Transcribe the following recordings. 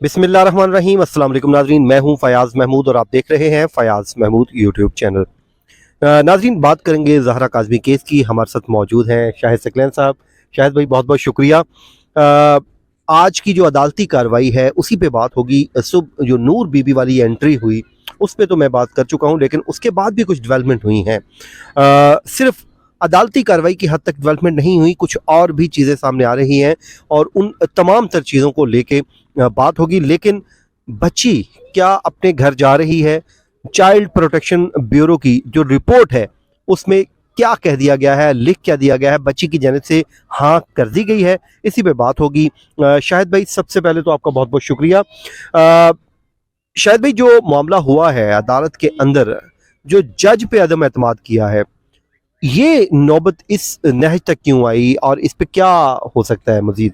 बिस्मिल्लाहिर्रहमानिर्रहीम। अस्सलाम वालेकुम नाजरीन, मैं हूं फयाज़ महमूद और आप देख रहे हैं फयाज़ महमूद यूट्यूब चैनल। नाजरीन, बात करेंगे ज़हरा काज़मी केस की। हमारे साथ मौजूद हैं शाहिद सकलैन साहब। शाहिद भाई, बहुत बहुत शुक्रिया। आज की जो अदालती कार्रवाई है उसी पे बात होगी। सुबह जो नूर बीबी वाली एंट्री हुई उस पर तो मैं बात कर चुका हूं, लेकिन उसके बाद भी कुछ डेवलपमेंट हुई हैं। सिर्फ अदालती कार्रवाई की हद तक डेवलपमेंट नहीं हुई, कुछ और भी चीज़ें सामने आ रही हैं और उन तमाम तर चीज़ों को लेके बात होगी। लेकिन बच्ची क्या अपने घर जा रही है? चाइल्ड प्रोटेक्शन ब्यूरो की जो रिपोर्ट है उसमें क्या कह दिया गया है, लिख क्या दिया गया है, बच्ची की जानिब से हाँ कर दी गई है, इसी पे बात होगी। शाहिद भाई, सबसे पहले तो आपका बहुत बहुत शुक्रिया। शाहिद भाई, जो मामला हुआ है अदालत के अंदर, जो जज पे अदम एतमाद किया है, ये नौबत इस नहज तक क्यों आई और इस पे क्या हो सकता है मजीद?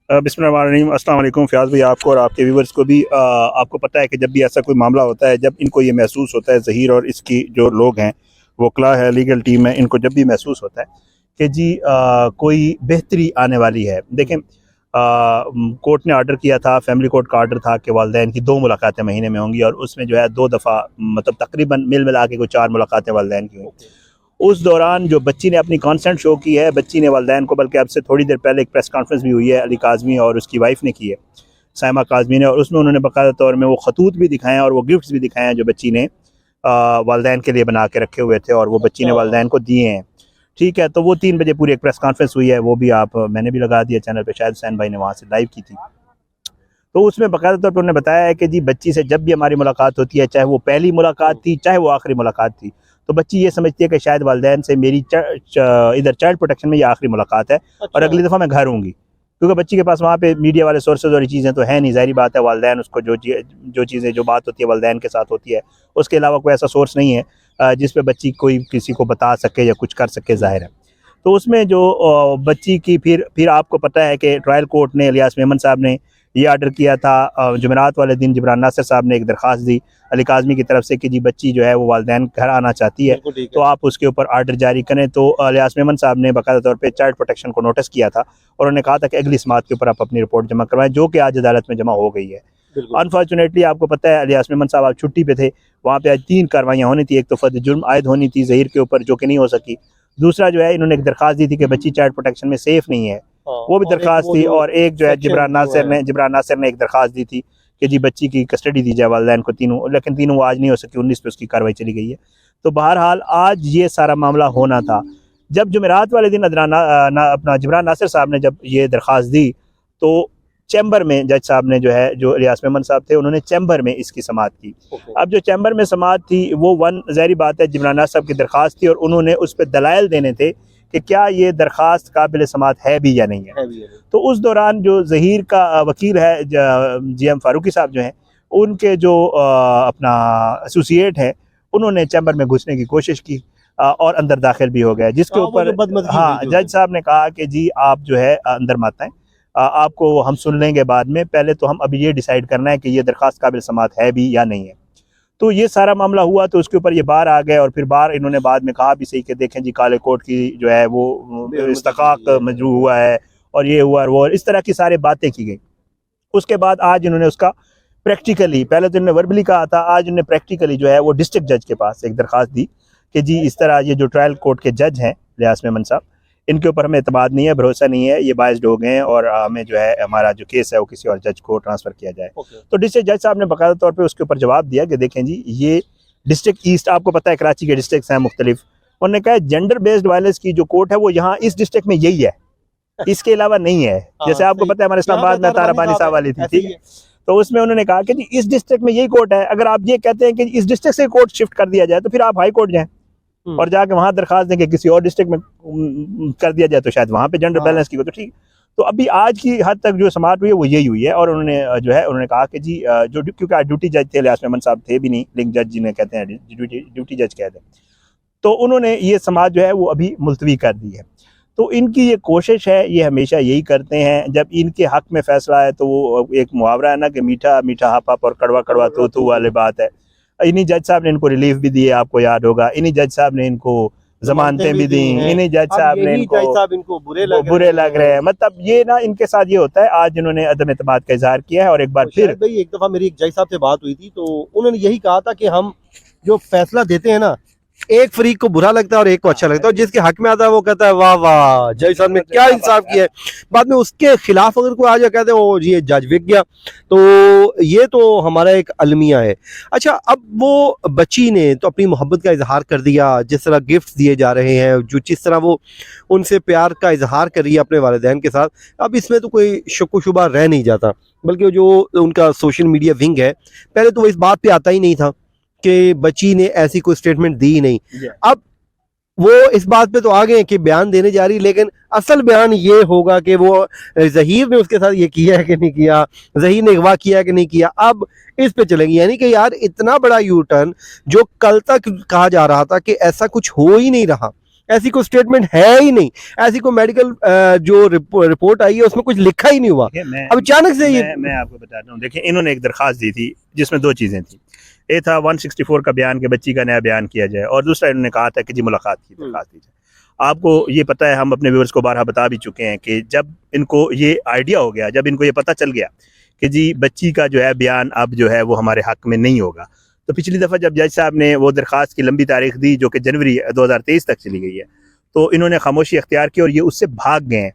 बिस्मिल्लाहिर्रहमानिर्रहीम। अस्सलाम वालेकुम फ़याज़ भाई, आपको और आपके व्यूवर्स को भी। आपको पता है कि जब भी ऐसा कोई मामला होता है, जब इनको ये महसूस होता है, ज़हीर और इसकी जो लोग हैं, वकला है, लीगल टीम है, इनको जब भी महसूस होता है कि जी कोई बेहतरी आने वाली है। देखें, कोर्ट ने आर्डर किया था, फैमिली कोर्ट का आर्डर था कि वालिदैन की 2 मुलाकातें महीने में होंगी और उसमें जो है 2 दफ़ा, मतलब तकरीबन मिल मिला के कोई 4 मुलाकातें वालिदैन की हुई। उस दौरान जो बच्ची ने अपनी कॉन्सेंट शो की है, बच्ची ने वालिदैन को, बल्कि अब से थोड़ी देर पहले एक प्रेस कॉन्फ्रेंस भी हुई है, अली काज़मी और उसकी वाइफ ने की है, साइमा काज़मी ने, और उसमें उन्होंने बाकायदा तौर में वो खतूत भी दिखाए हैं और वो गिफ्ट्स भी दिखाए हैं जो बच्ची ने वालिदैन के लिए बना के रखे हुए थे और वो बच्ची ने वालिदैन को दिए हैं। ठीक है, तो वो 3 बजे पूरी एक प्रेस कॉन्फ्रेंस हुई है, वो भी मैंने भी लगा दिया चैनल पे, शायद हुसैन भाई ने वहाँ से लाइव की थी। तो उसमें बाकायदा तौर पर उन्होंने बताया है कि जी बच्ची से जब भी हमारी मुलाकात होती है, चाहे वो पहली मुलाकात थी, चाहे वो आखिरी मुलाकात थी, तो बच्ची ये समझती है कि शायद वालिदैन से मेरी इधर चाइल्ड प्रोटेक्शन में ये आखिरी मुलाकात है और अगली दफ़ा मैं घर होंगी, क्योंकि बच्ची के पास वहाँ पे मीडिया वाले सोर्सेज और ये चीज़ें तो है नहीं। ज़ाहिर बात है, वालिदैन उसको जो चीज़ें, जो बात होती है वालिदैन के साथ होती है, उसके अलावा कोई ऐसा सोर्स नहीं है जिस पे बच्ची कोई किसी को बता सके या कुछ कर सके, ज़ाहिर है। तो उसमें जो बच्ची की फिर आपको पता है कि ट्रायल कोर्ट ने, इलियास मेमन साहब ने ये आर्डर किया था। जुमेरात वाले दिन जिब्रान नासिर साहब ने एक दरख्वास्त दी अली काज़मी की तरफ से कि जी बच्ची जो है वो वालिदैन घर आना चाहती है, तो आप उसके ऊपर आर्डर जारी करें। तो इलियास मेमन साहब ने बाकायदा तौर पे चाइल्ड प्रोटेक्शन को नोटिस किया था और उन्होंने कहा था कि अगली समात के ऊपर आप अपनी रिपोर्ट जमा करवाएं, जो कि आज अदालत में जमा हो गई है। अनफॉर्चुनेटली आपको पता है, इलियास मेमन साहब आप छुट्टी पे थे, वहाँ पे आज 3 कार्रवाइयाँ होनी थी। एक तो फर्द जुर्म आयद होनी थी ज़हीर के ऊपर, जो कि नहीं हो सकी। दूसरा जो है, इन्होंने एक दरख्वास्त दी थी कि बच्ची चाइल्ड प्रोटेक्शन में सेफ़ नहीं है, वो भी दरख्वास्त थी। और एक जो है जिब्रान नासिर ने एक दरख्वास्त दी थी कि जी बच्ची की कस्टडी दी जाए वालिदैन को तीनों, लेकिन तीनों वो आज नहीं हो सकी, 19 पे उसकी कार्रवाई चली गई है। तो बहरहाल आज ये सारा मामला होना था। जब जुमेरात वाले दिन अपना जिब्रान नासिर साहब ने जब ये दरख्वास्त दी, तो चैम्बर में जज साहब ने जो है, जो इलियास मेमन साहब थे, उन्होंने चैम्बर में इसकी समाअत की। अब जो चैम्बर में समाअत थी वो ज़ाहिर बात है जिब्रान नासिर साहब की दरख्वास्त थी और उन्होंने उस पर दलाइल देने थे कि क्या ये दरख्वास्त काबिल समाअत है भी या नहीं है। तो उस दौरान जो ज़हीर का वकील है GM फारूकी साहब जो हैं, उनके जो अपना एसोसिएट हैं, उन्होंने चैम्बर में घुसने की कोशिश की और अंदर दाखिल भी हो गए, जिसके ऊपर जज साहब ने कहा कि जी आप जो है अंदर मत आएँ, आपको हम सुन लेंगे बाद में, पहले तो हम अभी ये डिसाइड करना है कि ये दरख्वास्त काबिल समाअत है भी या नहीं है। तो ये सारा मामला हुआ, तो उसके ऊपर ये बार आ गए और फिर बार इन्होंने बाद में कहा भी सही कि देखें जी काले कोर्ट की जो है वो इस्तकाक मजरू हुआ है और ये हुआ और वो, इस तरह की सारी बातें की गई। उसके बाद आज इन्होंने उसका प्रैक्टिकली, पहले तो इन्होंने वर्बली कहा था, आज इन्होंने प्रैक्टिकली जो है वो डिस्ट्रिक्ट जज के पास एक दरख्वास्त दी कि जी इस तरह ये जो ट्रायल कोर्ट के जज हैं इलियास मेमन साहब, इनके ऊपर हमें एतमाद नहीं है, भरोसा नहीं है, ये बाइस्ड हो गए हैं और हमें जो है हमारा जो केस है वो किसी और जज को ट्रांसफ़र किया जाए। तो डिस्ट्रिक्ट जज साहब ने बाकायदा तौर पे उसके ऊपर जवाब दिया कि देखें जी ये डिस्ट्रिक्ट ईस्ट, आपको पता है कराची के डिस्ट्रिक्ट हैं मुख्तलिफ, उन्होंने कहा जेंडर बेस्ड वायलेंस की जो कोर्ट है वो यहाँ इस डिस्ट्रिक्ट में यही है, इसके अलावा नहीं है। जैसे आपको पता है हमारे इस्लामाबाद में ताराबानी साहब वाली थी, ठीक है, तो उसमें उन्होंने कहा कि जी इस डिस्ट्रिक्ट में यही कोर्ट है, अगर आप ये कहते हैं कि इस डिस्ट्रिक्ट से कोर्ट शिफ्ट कर दिया जाए तो फिर आप हाई कोर्ट जाएं और जाके वहां दरखास्त दें कि किसी और डिस्ट्रिक्ट में कर दिया जाए, तो शायद वहां पे जेंडर बैलेंस की हो, तो ठीक। तो अभी आज की हद तक जो समाअत हुई है वो यही हुई है और उन्होंने जो है उन्होंने कहा कि जी जो, क्योंकि आज ड्यूटी जज थे, इलियास मेमन साहब थे भी नहीं, लिंक जज जिन्हें कहते हैं, ड्यूटी जज कहते हैं, तो उन्होंने ये समाअत जो है वो अभी मुलतवी कर दी है। तो इनकी ये कोशिश है, ये हमेशा यही करते हैं, जब इनके हक में फैसला है तो वो एक मुहावरा है ना कि मीठा मीठा हप हप और कड़वा कड़वा तो वाली बात है। इन्हीं जज साहब ने इनको रिलीफ भी दिए, आपको याद होगा, इन्हीं जज साहब ने इनको जमानतें भी दी, हैं। इन्हीं जज अब साहब ने यही जज साहब इनको बुरे लग रहे हैं। मतलब ये ना इनके साथ ये होता है। आज इन्होंने अदम एतमाद का इजहार किया है और एक बार फिर शायद भाई एक दफा मेरी एक जज साहब से बात हुई थी तो उन्होंने यही कहा था कि हम जो फैसला देते हैं ना, एक फरीक को बुरा लगता है और एक को अच्छा लगता है, और जिसके हक में आता है वो कहता है वाह वाह जज साहब ने क्या इंसाफ किया है। बाद में उसके खिलाफ अगर कोई आ जाए कहते हैं ओ ये जज बिक गया। तो ये तो हमारा एक अलमिया है। अच्छा, अब वो बच्ची ने तो अपनी मोहब्बत का इजहार कर दिया, जिस तरह गिफ्ट दिए जा रहे हैं, जो जिस तरह वो उनसे प्यार का इजहार कर रही है अपने वालिदैन के साथ, अब इसमें तो कोई शक व शुबा रह नहीं जाता। बल्कि जो उनका सोशल मीडिया विंग है, पहले तो वो इस बात पे आता ही नहीं था कि बच्ची ने ऐसी कोई स्टेटमेंट दी ही नहीं। अब वो इस बात पे तो आ गए कि बयान देने जा रही, लेकिन असल बयान ये होगा कि वो जहीर ने उसके साथ ये किया है कि नहीं किया, जहीर ने अगवा किया है कि नहीं किया, अब इस पे चलेंगे। यानी कि यार इतना बड़ा यू टर्न, जो कल तक कहा जा रहा था कि ऐसा कुछ हो ही नहीं रहा, ऐसी कोई स्टेटमेंट है ही नहीं, ऐसी कोई मेडिकल जो रिपोर्ट आई है उसमें कुछ लिखा ही नहीं हुआ, अब अचानक से ये मैं आपको बताता हूँ। देखिए, इन्होंने एक दरखास्त दी थी जिसमें दो चीज़ें थी। एक था 164 का बयान कि बच्ची का नया बयान किया जाए, और दूसरा इन्होंने कहा था कि जी मुलाकात की दरखास्त दी जाए। आपको ये पता है, हम अपने व्यूअर्स को बारहा बता भी चुके हैं कि जब इनको ये आइडिया हो गया, जब इनको ये पता चल गया कि जी बच्ची का जो है बयान अब जो है वो हमारे हक में नहीं होगा, तो पिछली दफ़ा जब जज साहब ने वो दरखास्त की लंबी तारीख दी जो कि जनवरी 2023 तक चली गई है, तो इन्होंने खामोशी अख्तियार की और ये उससे भाग गए हैं।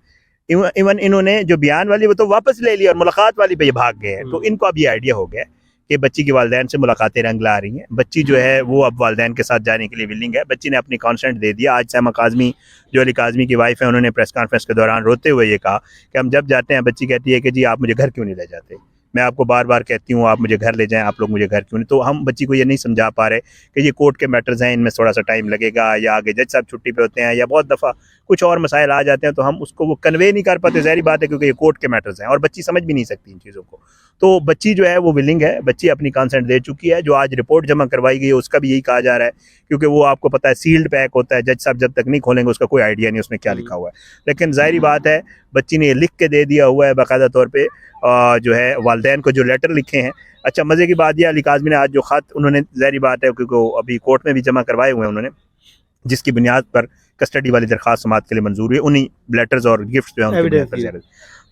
इवन इन्होंने जो बयान वाली वो तो वापस ले लिया और मुलाकात वाली पे ये भाग गए हैं। तो इनको अब ये आइडिया हो गया कि बच्ची की वालिदैन से मुलाकातें रंग ला रही हैं। बच्ची जो है वो अब वालिदैन के साथ जाने के लिए विलिंग है। बच्ची ने अपनी कॉन्सेंट दे दिया। आज सैमा काज़मी जो अली काज़मी की वाइफ है, उन्होंने प्रेस कॉन्फ्रेंस के दौरान रोते हुए ये कहा कि हम जब जाते हैं, बच्ची कहती है कि जी आप मुझे घर क्यों नहीं ले जाते, मैं आपको बार बार कहती हूँ आप मुझे घर ले जाएं, आप लोग मुझे घर क्यों नहीं। तो हम बच्ची को ये नहीं समझा पा रहे कि ये कोर्ट के मैटर्स हैं, इनमें थोड़ा सा टाइम लगेगा, या आगे जज साहब छुट्टी पे होते हैं, या बहुत दफ़ा कुछ और मसाइल आ जाते हैं, तो हम उसको वो कन्वे नहीं कर पाते। ज़ाहिर बात है क्योंकि ये कोर्ट के मैटर्स हैं और बच्ची समझ भी नहीं सकती इन चीज़ों को। तो बच्ची जो है वो विलिंग है, बच्ची अपनी कंसेंट दे चुकी है। जो आज रिपोर्ट जमा करवाई गई है उसका भी यही कहा जा रहा है, क्योंकि वो आपको पता है सील्ड पैक होता है, जज साहब जब तक नहीं खोलेंगे उसका कोई आइडिया नहीं उसमें क्या लिखा हुआ है। लेकिन ज़ाहिर बात है बच्ची ने ये लिख के दे दिया हुआ है बाकायदा तौर पर, जो है वालिदैन को जो लेटर लिखे हैं। अच्छा, मज़े की बात यह, अली काज़मी ने आज जो ख़त उन्होंने, ज़ाहिर बात है क्योंकि अभी कोर्ट में भी जमा करवाए हुए हैं उन्होंने, जिसकी बुनियाद पर कस्टडी वाली दरखास्त समाअत के लिए मंजूर हुई, उन्हीं लेटर्स और गिफ्ट जो है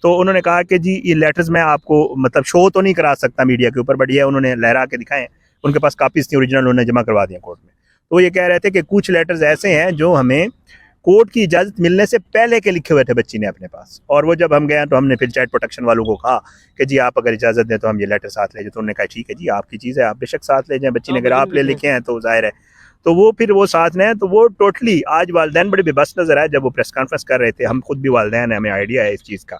तो उन्होंने कहा कि जी ये लेटर्स मैं आपको मतलब शो तो नहीं करा सकता मीडिया के ऊपर, बट ये उन्होंने लहरा के दिखाएं, उनके पास कापीज़ थी ओरिजिनल, उन्होंने जमा करवा दिया कोर्ट में। तो ये कह रहे थे कि कुछ लेटर्स ऐसे हैं जो हमें कोर्ट की इजाज़त मिलने से पहले के लिखे हुए थे बच्ची ने अपने पास, और वो जब हम गए तो हमने फिर चाइल्ड प्रोटेक्शन वालों को कहा कि जी आप अगर इजाज़त दें तो हम ये लेटर साथ ले जाए। तो उन्होंने कहा ठीक है जी आपकी चीज़ है, आप बेशक साथ ले जाएं। बच्ची ने अगर आप ले लिखे हैं तो जाहिर है, तो वो फिर वो साथ में, तो वो टोटली आज वालिदैन बड़े बेबस नजर आए जब वो प्रेस कॉन्फ्रेंस कर रहे थे। हम खुद भी वालिदैन हैं, हमें आइडिया है इस चीज़ का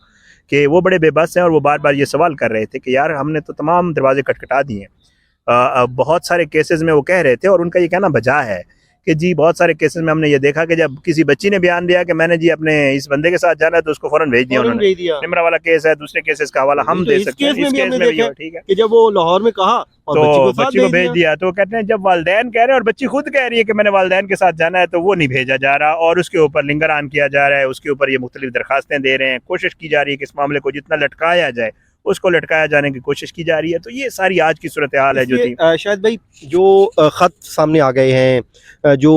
कि वो बड़े बेबस हैं, और वो बार बार ये सवाल कर रहे थे कि यार हमने तो तमाम दरवाजे खटखटा दिए हैं। बहुत सारे केसेस में वो कह रहे थे, और उनका ये कहना बजा है कि जी बहुत सारे केसेस में हमने ये देखा कि जब किसी बच्ची ने बयान दिया कि मैंने जी अपने इस बंदे के साथ जाना है, तो उसको फौरन भेज दिया उन्होंने। निमरा वाला केस है, दूसरे केसेस का हवाला हम दे सकते हैं, इस केस में भी ठीक है कि जब वो लाहौर में कहा और तो बच्ची को भेज दिया, तो कहते हैं जब वालिदैन कह रहे हैं और बच्ची खुद कह रही है कि मैंने वालिदैन के साथ जाना है, तो वो नहीं भेजा जा रहा, और उसके ऊपर लिंगरान किया जा रहा है, उसके ऊपर ये मुख्तलिफ दरखास्तें दे रहे हैं, कोशिश की जा रही है कि इस मामले को जितना लटकाया जाए उसको लटकाया जाने की कोशिश की जा रही है। तो ये सारी आज की सूरत हाल है जो थी। शायद भाई जो ख़त सामने आ गए हैं, जो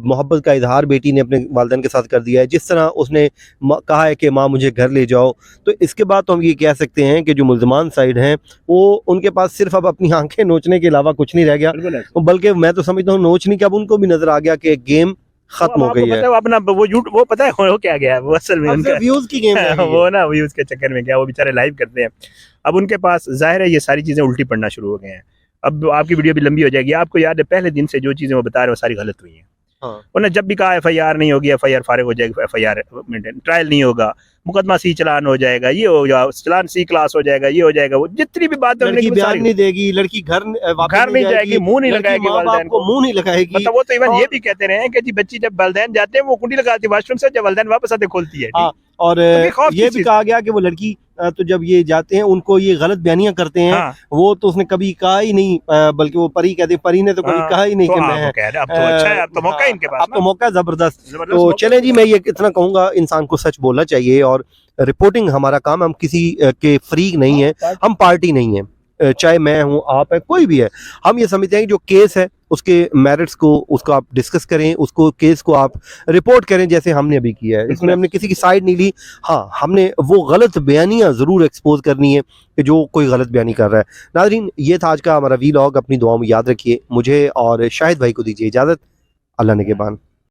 मोहब्बत का इजहार बेटी ने अपने वालिदैन के साथ कर दिया है, जिस तरह उसने कहा है कि माँ मुझे घर ले जाओ, तो इसके बाद तो हम ये कह सकते हैं कि जो मुल्ज़मान साइड हैं वो उनके पास सिर्फ अब अपनी आंखें नोचने के अलावा कुछ नहीं रह गया, बल्कि मैं तो समझता हूँ नोच नहीं कि अब उनको भी नज़र आ गया कि गेम खत्म हो गई है। अपना वो पता है वो क्या गया, वो असल में उनका व्यूज की गेम है वो ना व्यूज के चक्कर में क्या, वो बेचारे लाइव करते हैं। अब उनके पास जाहिर है ये सारी चीजें उल्टी पड़ना शुरू हो गए हैं। अब आपकी वीडियो भी लंबी हो जाएगी। आपको याद है पहले दिन से जो चीजें वो बता रहे हैं वो सारी गलत हुई हैं। उन्होंने जब भी कहा FIR नहीं होगी, FIR फारिग हो जाएगी, FIR ट्रायल नहीं होगा, मुकदमा C चलान हो जाएगा, ये हो जाएगा, चलान C क्लास हो जाएगा, ये हो जाएगा, वो जितनी भी बातें लड़की बयान नहीं देगी, लड़की घर नहीं जाएगी, मुंह नहीं लगाएगी, वालिदैन को मुंह नहीं लगाएगी। मतलब वो तो इवन ये भी कहते रहे हैं कि जी बच्ची जब वालिदैन जाते हैं वो कुंडी लगाती है वॉशरूम से, जब वालिदैन वापस आते खोलती है। और ये भी कहा गया कि वो लड़की तो जब ये जाते हैं उनको ये गलत बयानियां करते हैं, वो तो उसने कभी कहा ही नहीं, बल्कि वो परी कहते, परी ने तो कभी कहा ही नहीं कि मैं अब तो अच्छा है, अब तो मौका इनके पास, अब तो मौका जबरदस्त। तो चले जी, मैं ये इतना कहूंगा, इंसान को सच बोलना चाहिए, और रिपोर्टिंग हमारा काम, हम किसी के फ्रीक नहीं है, हम पार्टी नहीं है। चाहे मैं हूँ, आप है, कोई भी है, हम ये समझते हैं कि जो केस है उसके मेरिट्स को उसको आप डिस्कस करें, उसको केस को आप रिपोर्ट करें जैसे हमने अभी किया है। इसमें हमने किसी की साइड नहीं ली। हाँ, हमने वो गलत बयानियाँ ज़रूर एक्सपोज करनी है कि जो कोई गलत बयानी कर रहा है। नाज़रीन, ये था आज का हमारा वीलॉग, अपनी दुआओं में याद रखिए। मुझे और शाहिद भाई को दीजिए इजाज़त। अल्लाह ने के बान।